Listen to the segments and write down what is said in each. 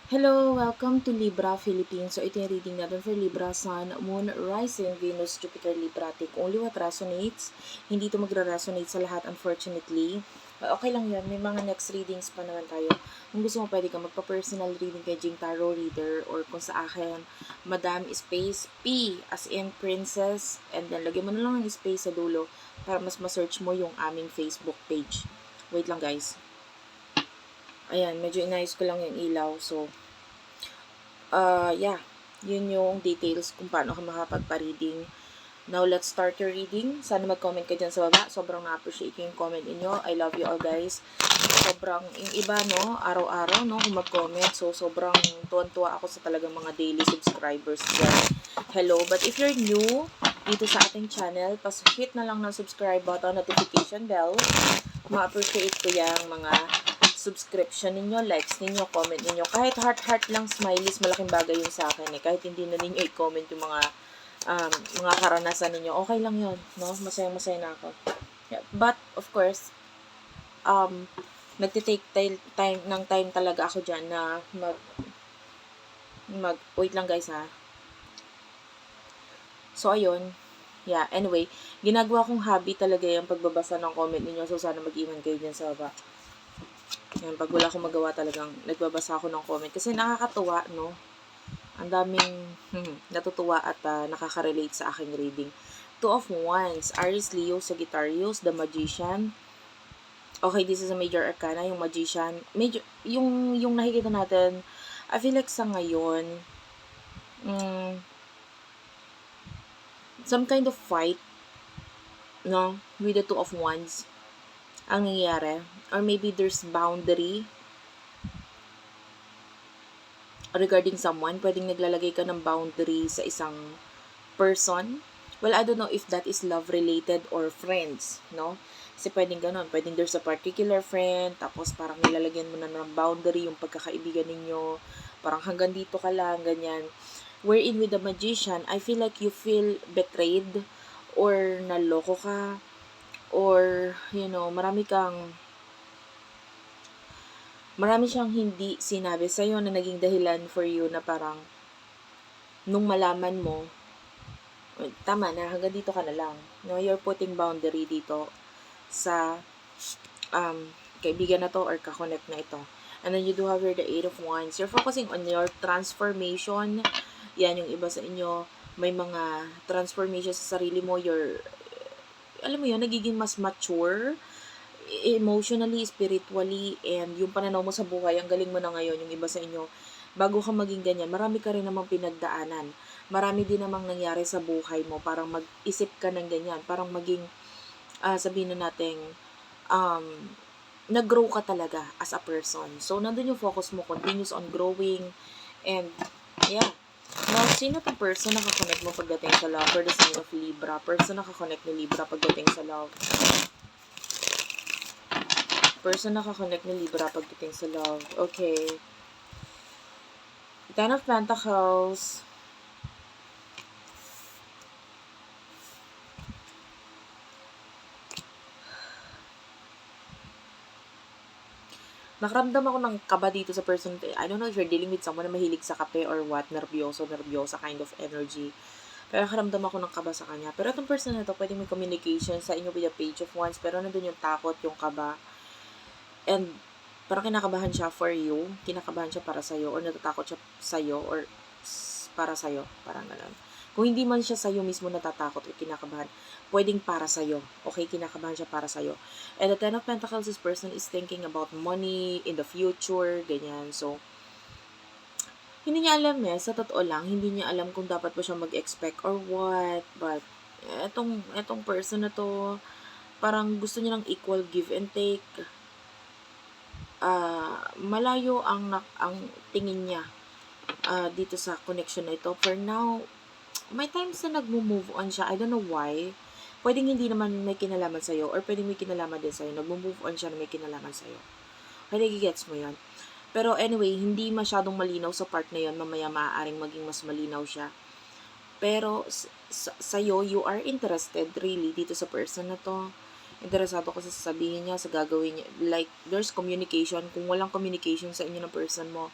Hello, welcome to Libra Philippines. So ito yung reading natin for Libra, Sun, Moon, Rising, Venus, Jupiter, Libra. Take only what resonates. Hindi ito magre-resonate sa lahat, unfortunately. Okay lang yan. May mga next readings pa naman tayo. Kung gusto mo, pwede ka magpa-personal reading kay Jing Tarot Reader or kung sa akin, Madam Space P as in Princess, and then lagyan mo na lang ng space sa dulo para mas ma-search mo yung aming Facebook page. Wait lang guys. Ayan, medyo inayos ko lang yung ilaw. So, yeah, yun yung details kung paano ka makapagpa-reading. Now, let's start your reading. Sana mag-comment ka dyan sa baba. Sobrang na-appreciate ko yung comment ninyo. I love you all, guys. Sobrang, yung iba, no, araw-araw, no, kung mag-comment. So, sobrang tuwan-tuwa ako sa talagang mga daily subscribers dyan. Hello, but if you're new dito sa ating channel, hit na lang ng subscribe button, notification bell. Ma-appreciate ko yung mga subscription ninyo, likes ninyo, comment ninyo. Kahit heart-heart lang, smileys, malaking bagay yun sa akin eh. Kahit hindi na ninyo i-comment yung mga karanasan ninyo, okay lang yun, no? Masayang-masaya na ako. Yeah. But, of course, nagtitake time talaga ako dyan na wait lang guys ha. So, ayun. Yeah, anyway, ginagawa kong hobby talaga yung pagbabasa ng comment ninyo. So, sana mag-iwan kayo dyan sa baba. Yan, pag wala akong magawa talagang nagbabasa ako ng comment. Kasi nakakatuwa, no? Ang daming natutuwa at nakaka-relate sa aking reading. Two of Wands, Aries, Leo, Sagittarius, The Magician. Okay, this is a major arcana, yung Magician. Major, yung nakikita natin, I feel like sa ngayon, some kind of fight, no? With the Two of Wands ang nangyayari. Or maybe there's boundary regarding someone. Pwedeng naglalagay ka ng boundary sa isang person. Well, I don't know if that is love-related or friends, no? Kasi pwedeng ganun. Pwedeng there's a particular friend, tapos parang nilalagyan mo na ng boundary yung pagkakaibigan ninyo. Parang hanggang dito ka lang, ganyan. Wherein with the Magician, I feel like you feel betrayed or naloko ka or, marami siyang hindi sinabi sa'yo na naging dahilan for you na parang nung malaman mo, tama na, hanggang dito ka na lang. No, you're putting boundary dito sa kaibigan na to or kakonect na ito. And then you do have here the Eight of Wands. You're focusing on your transformation. Yan, yung iba sa inyo, may mga transformation sa sarili mo. Alam mo yun, nagiging mas mature emotionally, spiritually, and yung pananaw mo sa buhay, ang galing mo na ngayon, yung iba sa inyo, bago ka maging ganyan, marami ka rin namang pinagdaanan. Marami din namang nangyari sa buhay mo, parang mag-isip ka ng ganyan, parang maging, sabihin na natin, nag-grow ka talaga as a person. So, nandun yung focus mo, continues on growing, and, yeah. Now, sino itong person na kakonect mo pagdating sa love? For the sign of Libra, person na kakonect ni Libra pagdating sa love. Person na kakonect ni Libra pagdating sa love. Okay. Ten of Pentacles. Nakaramdam ako ng kaba dito sa person. I don't know if you're dealing with someone na mahilig sa kape or what. Nervyosa kind of energy. Pero nakaramdam ako ng kaba sa kanya. Pero itong person na to, pwedeng may communication sa inyo with the Page of Wands. Pero nandun yung takot, yung kaba. And parang kinakabahan siya for you. Kinakabahan siya para sa'yo. Or natatakot siya sa'yo. Or para sa'yo. Parang ganun. Kung hindi man siya sa'yo mismo natatakot o kinakabahan, pwedeng para sa'yo. Okay, kinakabahan siya para sa'yo. And the Ten of Pentacles, this person is thinking about money in the future, ganyan. So, hindi niya alam sa totoo lang, hindi niya alam kung dapat ba siya mag-expect or what. But, etong person na to, parang gusto niya ng equal give and take. Malayo ang tingin niya dito sa connection na ito. For now, may times na nagmo-move on siya. I don't know why. Pwedeng hindi naman may kinalaman sa'yo or pwedeng may kinalaman din sa'yo. Nagmo-move on siya na may kinalaman sa'yo. Kaya nagigets mo yan. Pero anyway, hindi masyadong malinaw sa part na yon. Mamaya maaaring maging mas malinaw siya. Pero sa'yo, you are interested really dito sa person na to. Interesado ka sa sasabihin niya, sa gagawin niya. Like, there's communication. Kung walang communication sa inyo ng person mo,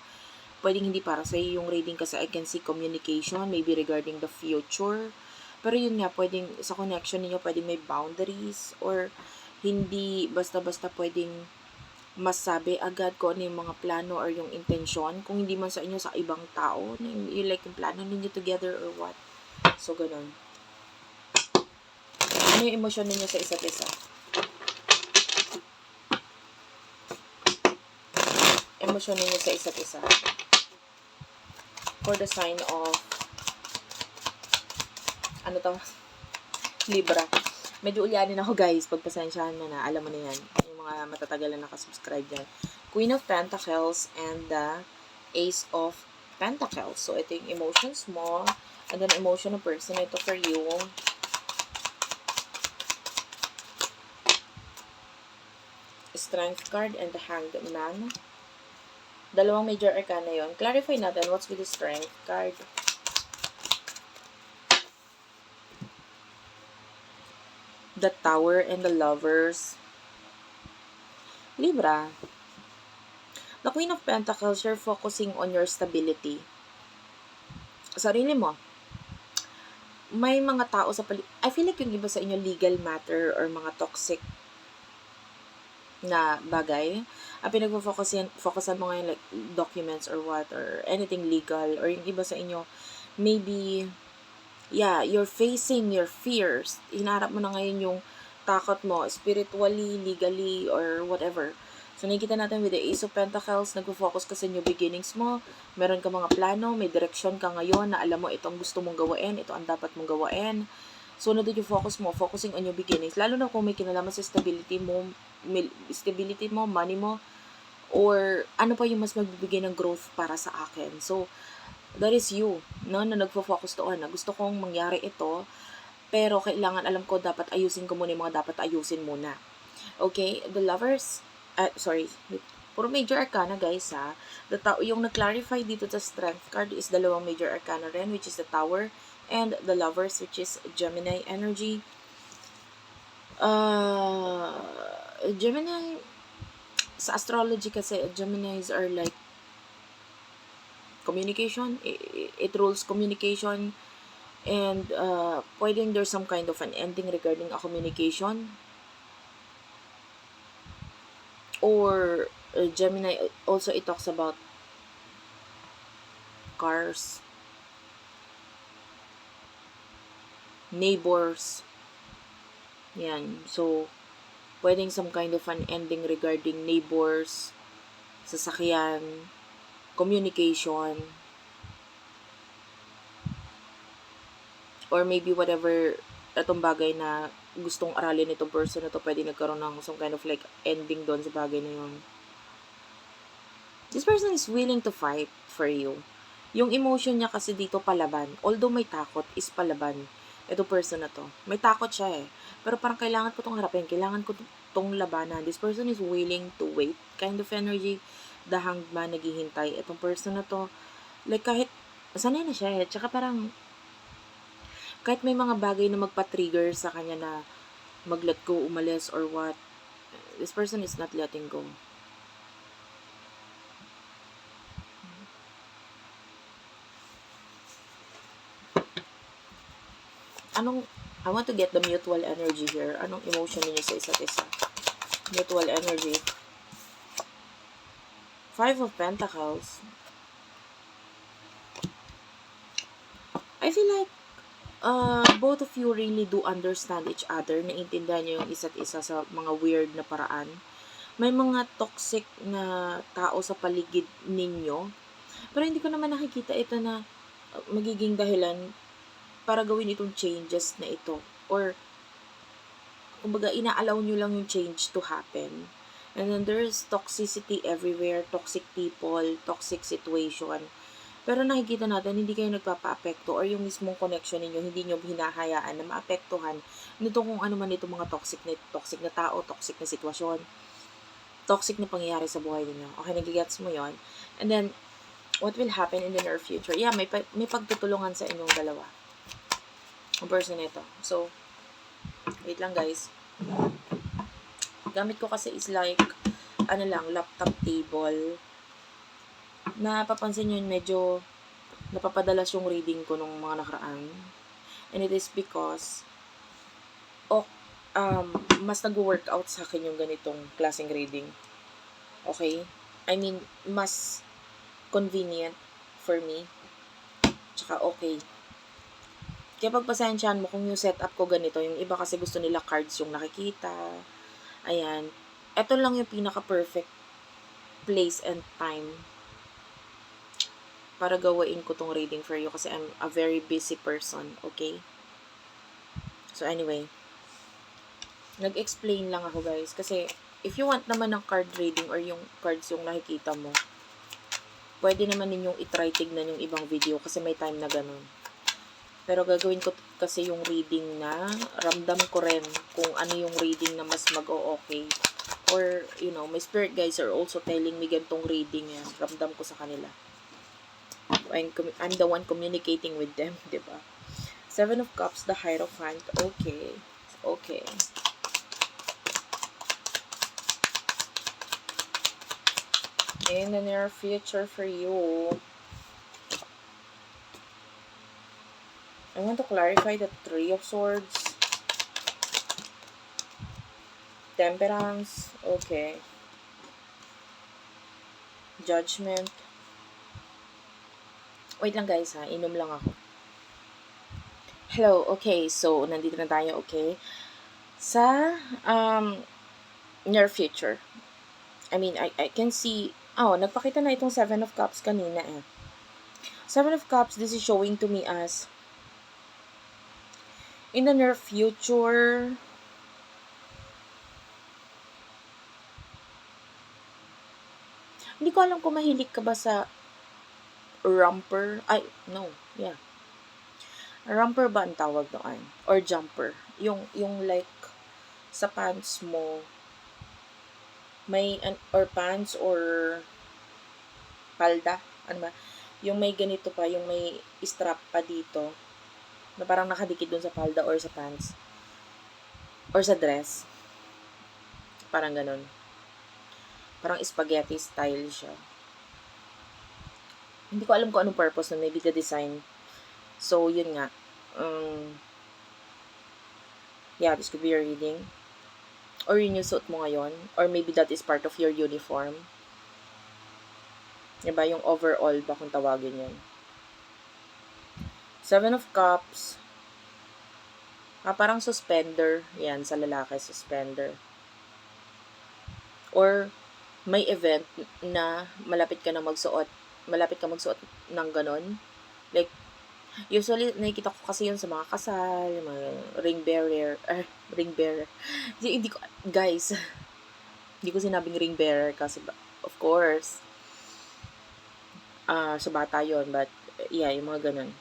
pwedeng hindi para sa yung reading kasi I can see communication, maybe regarding the future. Pero yun nga, pwedeng sa connection ninyo, pwedeng may boundaries or hindi basta-basta pwedeng masabi agad kung ano yung mga plano or yung intention. Kung hindi man sa inyo, sa ibang tao, you like yung plano ninyo together or what. So, ganun. Ano yung emosyon ninyo sa isa't isa? Emosyon ninyo sa isa't isa. For the sign of, ano to? Libra. Medyo ulyanin ako guys, pagpasensyahan mo na, alam mo na yan. Yung mga matatagal na nakasubscribe yan. Queen of Pentacles and the Ace of Pentacles. So, ito yung emotions mo. And then, emotion of person. Ito for you. Strength card and the Hanged Man. Dalawang major arcana yon. Clarify natin what's with the Strength card. The Tower and the Lovers. Libra. The Queen of Pentacles, you're focusing on your stability. Sarili mo. May mga tao sa I feel like yung iba sa inyo legal matter or mga toxic na bagay. Ang pinag-focusan mo ngayon like documents or what or anything legal or yung iba sa inyo maybe you're facing your fears. Hinarap mo na ngayon yung takot mo, spiritually, legally, or whatever. So, nakikita natin with the Ace of Pentacles, nag-focus ka sa new beginnings mo. Meron ka mga plano, may direction ka ngayon na alam mo itong gusto mong gawain, ito ang dapat mong gawain. So, nandun yung focus mo, focusing on your beginnings. Lalo na kung may kinalaman sa stability mo, money mo, or ano pa yung mas magbibigay ng growth para sa akin. So, that is you, no, na nagfo-focus doon na gusto kong mangyari ito, pero kailangan alam ko dapat ayusin ko muna yung mga dapat ayusin muna. Okay, the Lovers, puro major arcana guys ha. Yung nag-clarify dito sa Strength card is dalawang major arcana rin, which is the Tower and the Lovers, which is Gemini energy. Gemini, sa astrology kasi, Geminis are like communication. It rules communication and pwedeng there's some kind of an ending regarding a communication or Gemini also it talks about cars, neighbors, yan. So pwedeng some kind of an ending regarding neighbors, sasakyan, communication, or maybe whatever itong bagay na gustong aralin itong person na to, pwede nagkaroon ng some kind of like ending doon sa bagay na yun. This person is willing to fight for you. Yung emotion niya kasi dito palaban. Although may takot, is palaban. Ito person na to. May takot siya eh. Pero parang kailangan ko tong harapin. Kailangan ko tong labanan. This person is willing to wait. Kind of energy. The Hanged Man, naghihintay. Itong person na to, like kahit, sanay na siya eh. Tsaka parang, kahit may mga bagay na magpa-trigger sa kanya na mag-let go, umalis, or what, this person is not letting go. I want to get the mutual energy here. Anong emotion niyo sa isa't isa? Mutual energy. 5 of Pentacles. I feel like both of you really do understand each other. Naiintindihan niyo yung isa't isa sa mga weird na paraan. May mga toxic na tao sa paligid ninyo. Pero hindi ko naman nakikita ito na magiging dahilan para gawin itong changes na ito. Or, kumbaga, inaalaw nyo lang yung change to happen. And then there's toxicity everywhere, toxic people, toxic situation. Pero nakikita natin, hindi kayo nagpapa-apekto or yung mismong connection ninyo, hindi nyo hinahayaan na maapektuhan nito kung ano man itong mga toxic na tao, toxic na sitwasyon, toxic na pangyayari sa buhay ninyo. Okay, nagigets mo yon. And then, what will happen in the near future? Yeah, may pagtutulungan sa inyong dalawa. Ang person nito. So, wait lang guys. Gamit ko kasi is like, laptop table napapansin nyo medyo napapadalas yung reading ko nung mga nakaraan. And it is because mas nag-workout sa akin yung ganitong klaseng reading. Okay? I mean, mas convenient for me. Tsaka okay. Kaya pagpasensyahan mo kung yung setup ko ganito, yung iba kasi gusto nila cards yung nakikita. Ayan. Ito lang yung pinaka-perfect place and time para gawain ko tong reading for you kasi I'm a very busy person, okay? So anyway, nag-explain lang ako guys kasi if you want naman ng card reading or yung cards yung nakikita mo, pwede naman ninyong itry tignan yung ibang video kasi may time na ganun. Pero gagawin ko kasi yung reading na ramdam ko rin kung ano yung reading na mas mag-o-okay. Or, you know, my spirit guides are also telling me gantong reading yan. Ramdam ko sa kanila. I'm the one communicating with them, diba? Seven of Cups, the Hierophant. Okay. Okay. In the near future for you, I want to clarify the Three of Swords. Temperance. Okay. Judgment. Wait lang guys ha, inom lang ako. Hello, okay, so nandito na tayo, okay? Sa near future. I mean, I can see, nagpakita na itong Seven of Cups kanina eh. Seven of Cups, this is showing to me as in the near future, hindi ko alam kung mahilig ka ba sa romper. Ay, no, yeah. Romper ba ang tawag doon? Or jumper. Yung like, sa pants mo, may, or pants or palda, ano ba? Yung may ganito pa, yung may strap pa dito, na parang nakadikit dun sa palda or sa pants. Or sa dress. Parang ganun. Parang spaghetti style siya. Hindi ko alam kung anong purpose na, maybe the design. So, yun nga. Yeah, this could be your reading. Or yun yung suot mo ngayon. Or maybe that is part of your uniform. Diba? Yung overall ba kung tawagin yun. Seven of Cups. Parang suspender. Yan, sa lalaki, suspender. Or may event na malapit ka magsuot ng ganon. Like, usually, nakikita ko kasi yun sa mga kasal, mga ring bearer. Hindi ko, guys, hindi ko sinabing ring bearer kasi, of course, sa bata yun, but, yeah, yung mga ganon.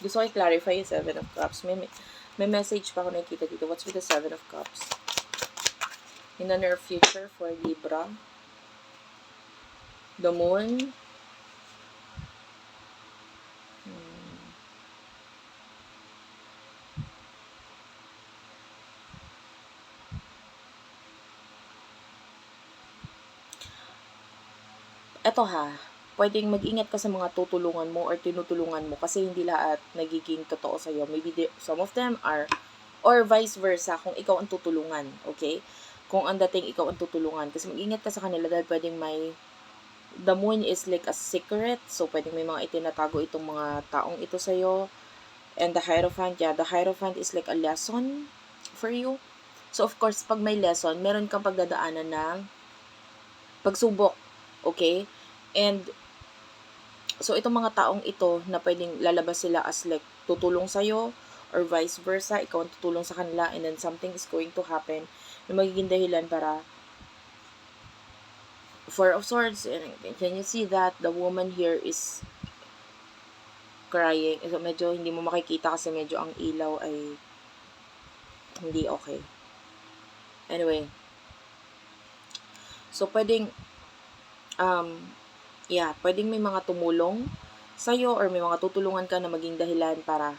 Gusto ko i-clarify yung Seven of Cups. May message pa ako nakikita dito. What's with the Seven of Cups? In the near future for Libra. The Moon. Eto ha, pwedeng mag-ingat ka sa mga tutulungan mo or tinutulungan mo kasi hindi lahat nagiging totoo sa'yo. Maybe some of them are, or vice versa, kung ikaw ang tutulungan, okay? Kung ang dating ikaw ang tutulungan. Kasi mag-ingat ka sa kanila dahil pwedeng the moon is like a secret. So, pwedeng may mga itinatago itong mga taong ito sa'yo. And the Hierophant, yeah, the Hierophant is like a lesson for you. So, of course, pag may lesson, meron kang pagdadaanan ng pagsubok. Okay? And, so, itong mga taong ito na pwedeng lalabas sila as like tutulong sa'yo or vice versa, ikaw ang tutulong sa kanila and then something is going to happen na magiging dahilan para Four of Swords. And can you see that? The woman here is crying. So, medyo hindi mo makikita kasi medyo ang ilaw ay hindi okay. Anyway. So, pwedeng pwedeng may mga tumulong sa'yo or may mga tutulungan ka na maging dahilan para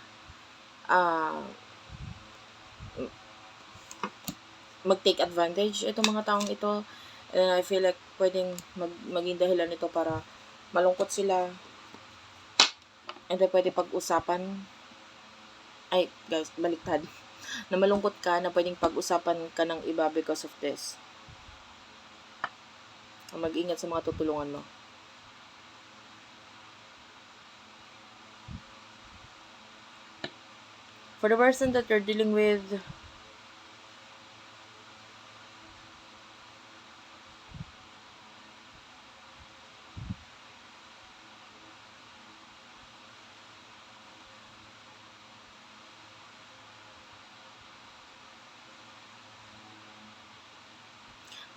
mag-take advantage itong mga taong ito. And I feel like pwedeng maging dahilan ito para malungkot sila. And then pwede pag-usapan. Ay, guys, baliktad. Na malungkot ka na pwedeng pag-usapan ka ng iba because of this. Mag-ingat sa mga tutulungan mo. For the person that you're dealing with,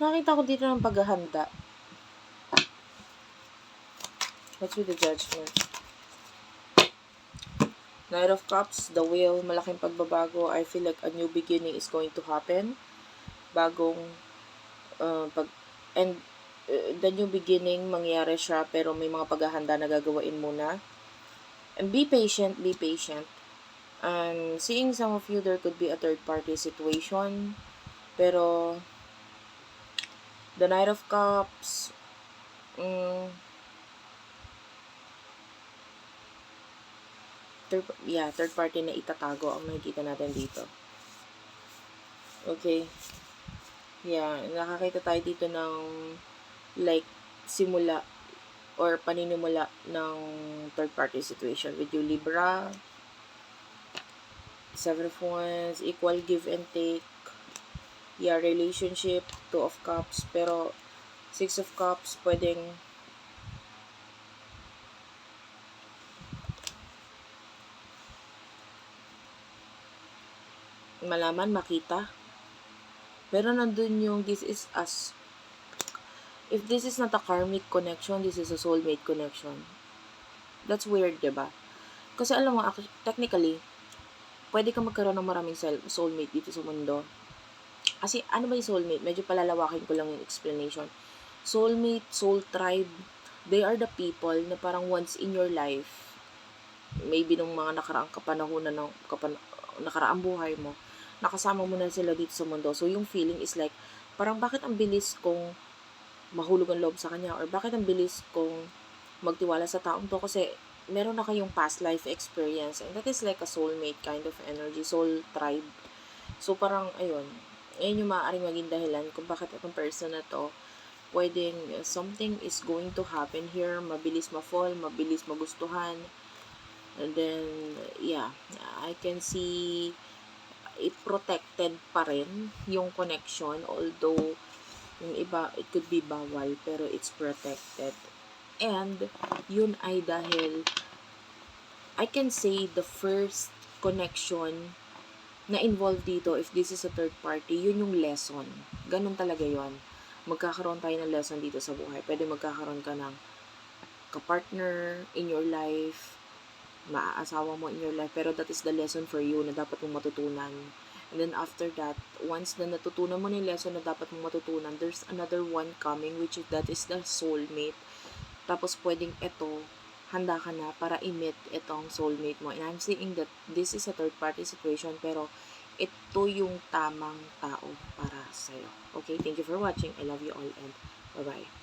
nakita ko dito ng paghahanda. What's with the Judgment? Knight of Cups, the Wheel, malaking pagbabago. I feel like a new beginning is going to happen. Bagong the new beginning, mangyayari siya, pero may mga paghahanda na gagawain muna. And be patient, be patient. Seeing some of you, there could be a third-party situation. Pero, the Knight of Cups, third party na itatago ang nakikita natin dito. Okay. Yeah, nakakita tayo dito ng like simula or paninimula ng third party situation with you, Libra. 7 of Wands, equal give and take. Yeah, relationship, 2 of Cups, pero 6 of Cups, pwedeng malaman, makita. Pero nandun yung this is us. If this is not a karmic connection, this is a soulmate connection. That's weird, diba? Kasi alam mo, technically, pwede ka magkaroon ng maraming soulmate dito sa mundo. Kasi ano ba yung soulmate? Medyo palalawakin ko lang yung explanation. Soulmate, soul tribe, they are the people na parang once in your life, maybe nung mga nakaraang kapanahunan ng nakaraang buhay mo, nakasama mo na sila dito sa mundo. So, yung feeling is like, parang bakit ang bilis kong mahulog ang loob sa kanya or bakit ang bilis kong magtiwala sa taong to kasi meron na kayong past life experience and that is like a soulmate kind of energy, soul tribe. So, parang, ayun yung maaaring maging dahilan kung bakit itong person na to pwedeng something is going to happen here, mabilis ma-fall, mabilis magustuhan. And then, yeah, I can see protected pa rin yung connection, although yung iba, it could be bawal, pero it's protected. And, yun ay dahil, I can say the first connection na involved dito, if this is a third party, yun yung lesson. Ganun talaga yun. Magkakaroon tayo ng lesson dito sa buhay. Pwede magkakaroon ka ng kapartner in your life, maaasawa mo in your life, pero that is the lesson for you na dapat mong matutunan. And then after that, once na natutunan mo na yung lesson na dapat mong matutunan, there's another one coming, which is that is the soulmate. Tapos pwedeng ito, handa ka na para i-meet itong soulmate mo. And I'm saying that this is a third party situation, pero ito yung tamang tao para sa'yo. Okay, thank you for watching. I love you all and bye-bye.